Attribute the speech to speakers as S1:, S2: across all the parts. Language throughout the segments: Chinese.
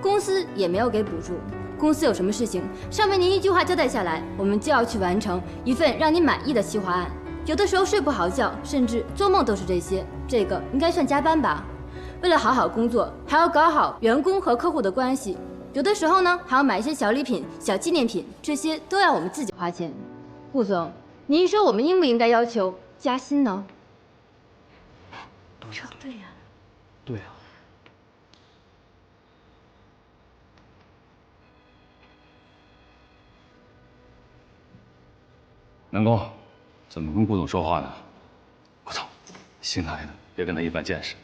S1: 公司也没有給補助。公司有什麼事情，上面您一句話交代下來，我們就要去完成一份讓您滿意的企劃案。有的時候睡不好覺，甚至做夢都是這些，這個應該算加班吧？為了好好工作，還要搞好員工和客戶的關係。有的時候呢，還要買一些小禮品、小紀念品，這些都要我們自己花錢。顧總，您說我們應不應該要求加薪呢？说對呀。
S2: 对呀。南宫，怎么跟顾总说话呢？顾总，新来的，别跟他一般见识。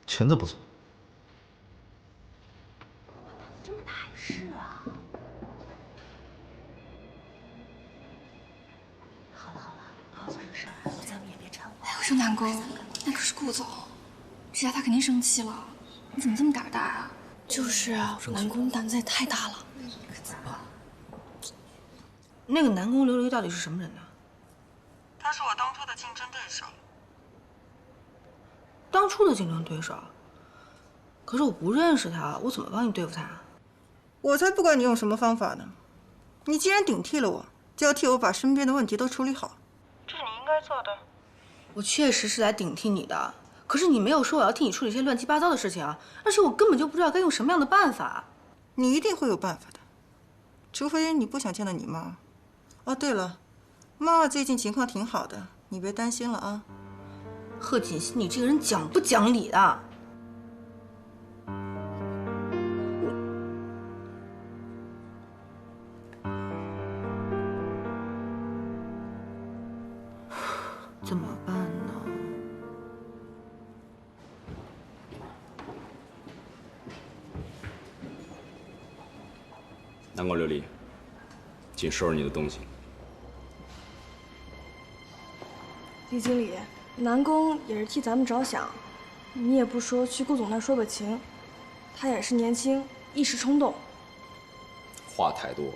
S3: 裙子不错。
S4: 这么大事啊！好了，好了，没事，咱们也别掺和。
S5: 哎，我说南宫，那可是顾总，这下他肯定生气了。你怎么这么胆大啊？就是啊，南宫胆子也太大了。
S4: 可怎么办？那个南宫琉璃到底是什么人呢？
S6: 他是我当初的竞争对手。
S4: 当初的竞争对手？可是我不認識他，我怎麼幫你對付他啊？
S6: 我才不管你用什麼方法呢！你既然頂替了我，就要替我把身邊的問題都處理好，這是你應該做的。
S4: 我確實是來頂替你的，可是你沒有說我要替你處理一些亂七八糟的事情啊！而且我根本就不知道該用什麼樣的辦法。
S6: 你一定會有辦法的，除非你不想見到你媽。哦，對了，媽媽最近情況挺好的，你別擔心了啊。
S4: 賀錦熙，你這個人講不講理的？ 怎麼辦呢？
S7: 南宮琉璃，請收拾你的東西。
S5: 李經理，南宮也是替咱們着想，你也不說去顧總那兒說個情，他也是年輕，一時衝動。
S7: 話太多。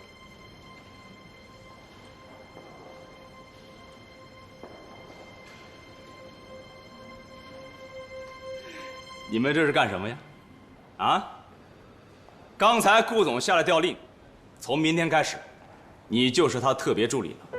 S7: 你們這是幹什麼呀？啊！剛才顧總下了調令，從明天開始，你就是他特別助理了。